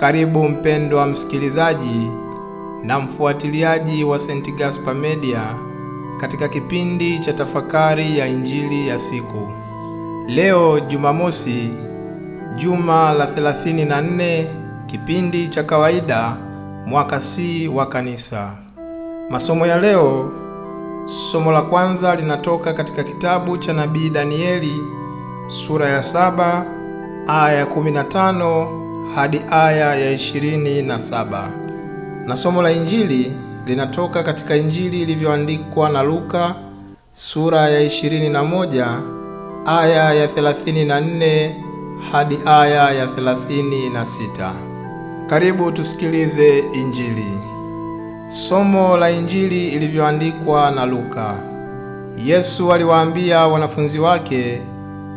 Karibu mpendwa msikilizaji na mfuatiliaji wa St. Gaspar Media katika kipindi cha tafakari ya Injili ya siku. Leo Jumamosi, juma la 34, kipindi cha kawaida, mwaka C wa Kanisa. Masomo ya leo, somo la kwanza linatoka katika kitabu cha nabii Danieli sura ya 7 aya ya 15 hadi aya ya 27. Na somo la Injili linatoka katika Injili ilivyoandikwa na Luka sura ya 21 aya ya 34 hadi aya ya 36. Karibu tusikilize Injili. Somo la Injili ilivyoandikwa na Luka. Yesu aliwaambia wanafunzi wake,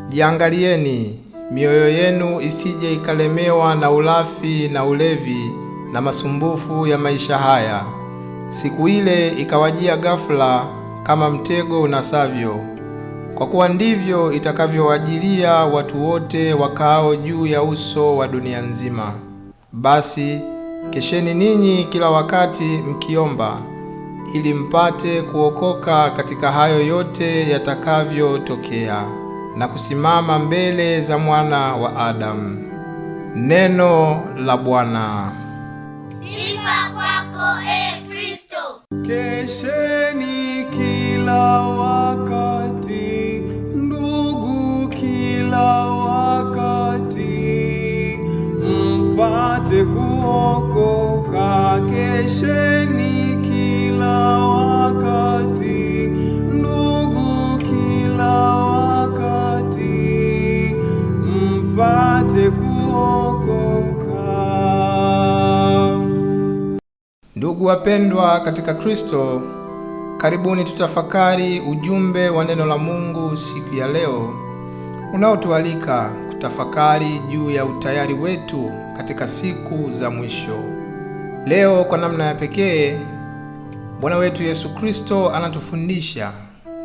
"Jiangalieni mioyo yenu isije ikalemewa na ulafi na ulevi na masumbufu ya maisha haya. Siku ile ikawajia ghafula kama mtego unasavyo. Kwa kuwa ndivyo itakavyowajilia watu wote wakaao juu ya uso wa dunia nzima. Basi kesheni ninyi kila wakati mkiomba, ili mpate kuokoka katika hayo yote yatakavyotokea na kusimama mbele za Mwana wa Adamu." Neno la Bwana. Sifa kwako Kristo. Kesheni kila wakati, ndugu, kila wakati mpate kuokoka. Kesheni kila wakati, ndugu, kila wakati mpate kuokoka. Ndugu wapendwa katika Kristo, karibuni tutafakari ujumbe wa neno la Mungu siku ya leo unaotualika kutafakari juu ya utayari wetu katika siku za mwisho. Leo kwa namna ya pekee, Bwana wetu Yesu Kristo anatufundisha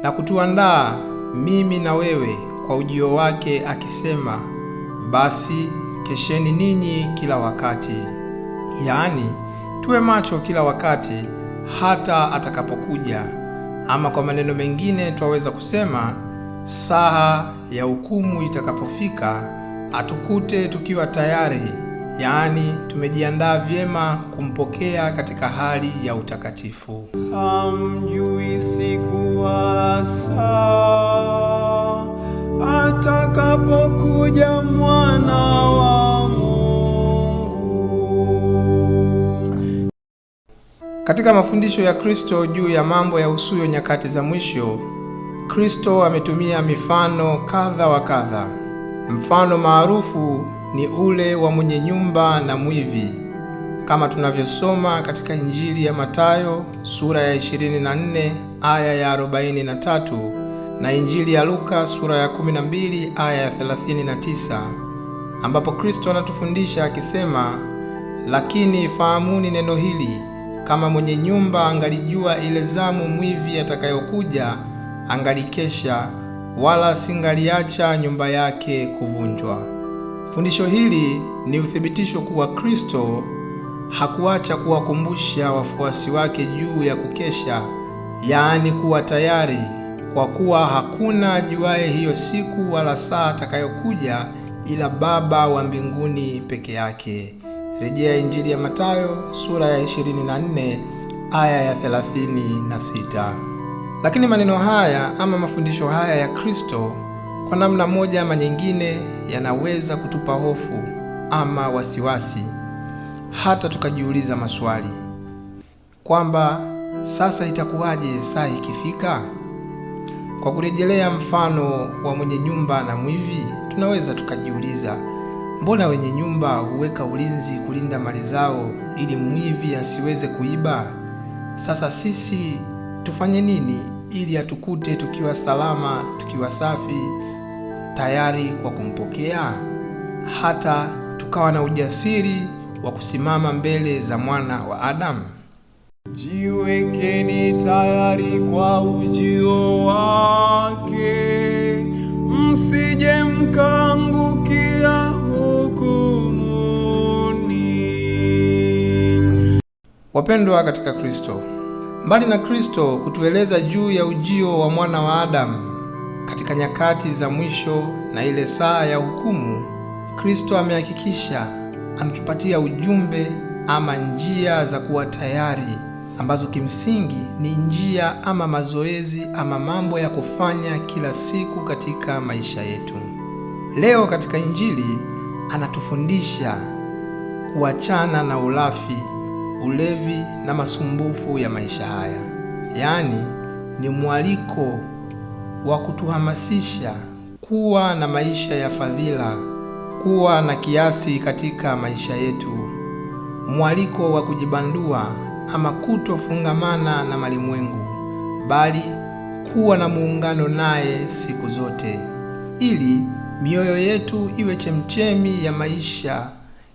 na kutuandaa mimi na wewe kwa ujio wake akisema, "Basi kesheni ninyi kila wakati." Yaani, tuwe macho kila wakati hata atakapokuja, ama kwa maneno mengine twaweza kusema saa ya hukumu itakapofika, atukute tukiwa tayari, yaani tumejiandaa vyema kumpokea katika hali ya utakatifu. Hamjui siku wala saa atakapokuja Mwana wa Mungu. Katika mafundisho ya Kristo juu ya mambo yahusuyo nyakati za mwisho, Kristo ametumia mifano kadha wa kadha. Mfano maarufu ni ule wa mwenye nyumba na mwivi, kama tunavyosoma katika Injili ya Mathayo sura ya 24 aya ya 43 na Injili ya Luka sura ya 12 aya ya 39, ambapo Kristo anatufundisha akisema, "Lakini fahamuni neno hili, kama mwenye nyumba angalijua ile zamu mwivi atakayokuja, angalikesha, wala singaliacha nyumba yake kuvunjwa." Fundisho hili ni uthibitisho kuwa Kristo hakuacha kuwakumbusha wafuasi wake juu ya kukesha, yaani kuwa tayari, kwa kuwa hakuna ajuaye hiyo siku wala saa atakayokuja ila Baba wa mbinguni peke yake. Rejea Injili ya Mathayo sura ya 24 aya ya 36. Lakini maneno haya ama mafundisho haya ya Kristo kwa namna moja ama nyingine yanaweza kutupa hofu ama wasiwasi, hata tukajiuliza maswali kwamba sasa itakuwaje saa ikifika? Kwa kurejelea mfano wa mwenye nyumba na mwivi, tunaweza tukajiuliza, mbona wenye nyumba huweka ulinzi kulinda mali zao ili mwivi asiweze kuiba? Sasa sisi tufanye nini ili atukute tukiwa salama, tukiwa safi, tayari kwa kumpokea, hata tukawa na ujasiri wa kusimama mbele za Mwana wa Adamu? Jiwekeni tayari kwa ujio wake, msije mkaangukia hukumuni. Wapendwa katika Kristo, mbali na Kristo kutueleza juu ya ujio wa mwana wa Adamu katika nyakati za mwisho na ile saa ya hukumu, Kristo amehakikisha anatupatia ujumbe ama njia za kuwa tayari, ambazo kimsingi ni njia ama mazoezi ama mambo ya kufanya kila siku katika maisha yetu. Leo katika Injili anatufundisha kuachana na ulafi, ulevi na masumbufu ya maisha haya. Yaani ni mwaliko wa kutuhamasisha kuwa na maisha ya fadhila, kuwa na kiasi katika maisha yetu, mwaliko wa kujibandua ama kutofungamana na malimwengu, bali kuwa na muungano naye siku zote, ili mioyo yetu iwe chemchemi ya maisha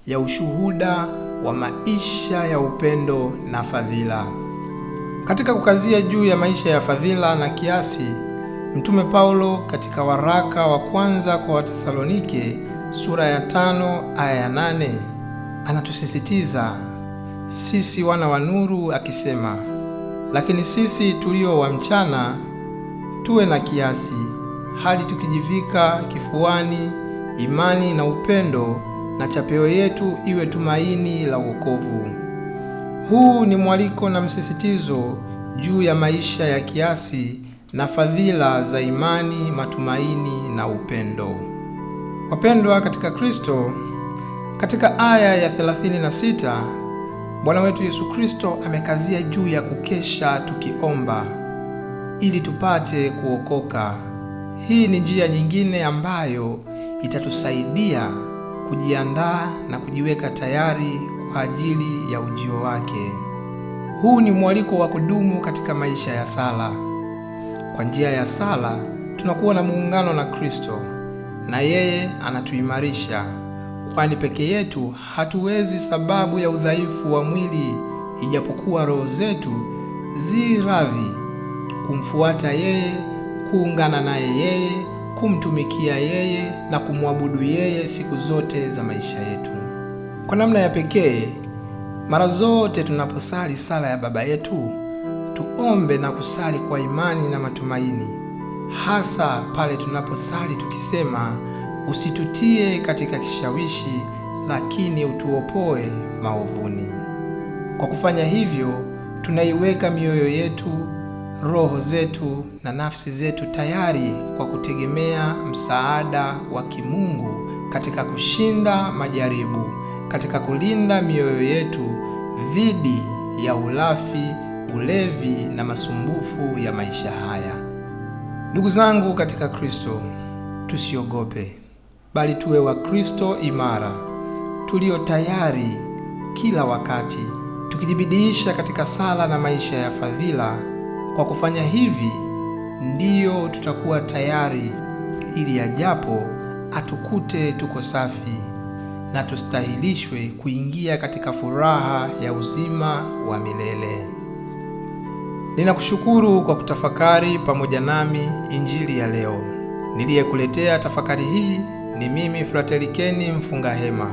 ya ushuhuda wa maisha ya upendo na fadhila. Katika kukazia juu ya maisha ya fadhila na kiasi, Mtume Paulo katika waraka wa kwanza kwa Wathesalonike sura ya 5 aya ya 8 anatusisitiza sisi wana wa nuru akisema, lakini sisi tulio wa mchana tuwe na kiasi, hali tukijivika kifuani imani na upendo, na chapeo yetu iwe tumaini la wokovu. Huu ni mwaliko na msisitizo juu ya maisha ya kiasi na fadhila za imani, matumaini na upendo. Wapendwa katika Kristo, katika aya ya 36 Bwana wetu Yesu Kristo amekazia juu ya kukesha tukiomba ili tupate kuokoka. Hii ni njia nyingine ambayo itatusaidia kujiandaa na kujiweka tayari kwa ajili ya ujio wake. Huu ni mwaliko wa kudumu katika maisha ya sala. Kwa njia ya sala tunakuwa na muungano na Kristo, na yeye anatuimarisha, kwani peke yetu hatuwezi sababu ya udhaifu wa mwili, ijapokuwa roho zetu zi radhi kumfuata yeye, kuungana naye yeye, kumtumikia yeye na kumwabudu yeye siku zote za maisha yetu. Kwa namna ya pekee, mara zote tunaposali sala ya Baba yetu, tuombe na kusali kwa imani na matumaini, hasa pale tunaposali tukisema, usitutie katika kishawishi, lakini utuopoe maovuni. Kwa kufanya hivyo, tunaiweka mioyo yetu, roho zetu na nafsi zetu tayari kwa kutegemea msaada wa kimungu katika kushinda majaribu, katika kulinda mioyo yetu dhidi ya ulafi, ulevi na masumbufu ya maisha haya. Ndugu zangu katika Kristo, tusiogope, bali tuwe wa Kristo imara, tulio tayari kila wakati, tukijibidiisha katika sala na maisha ya fadhila. Kwa kufanya hivi, ndiyo tutakuwa tayari ili ajapo atukute tuko safi na tustahilishwe kuingia katika furaha ya uzima wa milele. Ninakushukuru kwa kutafakari pamoja nami Injili ya leo. Niliyekuletea tafakari hii ni mimi Frateli Ken Mfungahema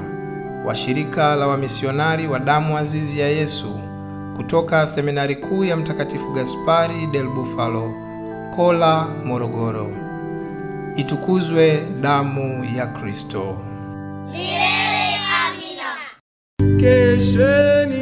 wa shirika la wamisionari wa damu azizi ya Yesu kutoka Seminari Kuu ya Mtakatifu Gaspari del Bufalo, Kola, Morogoro. Itukuzwe damu ya Kristo! Milele amina. Kesheni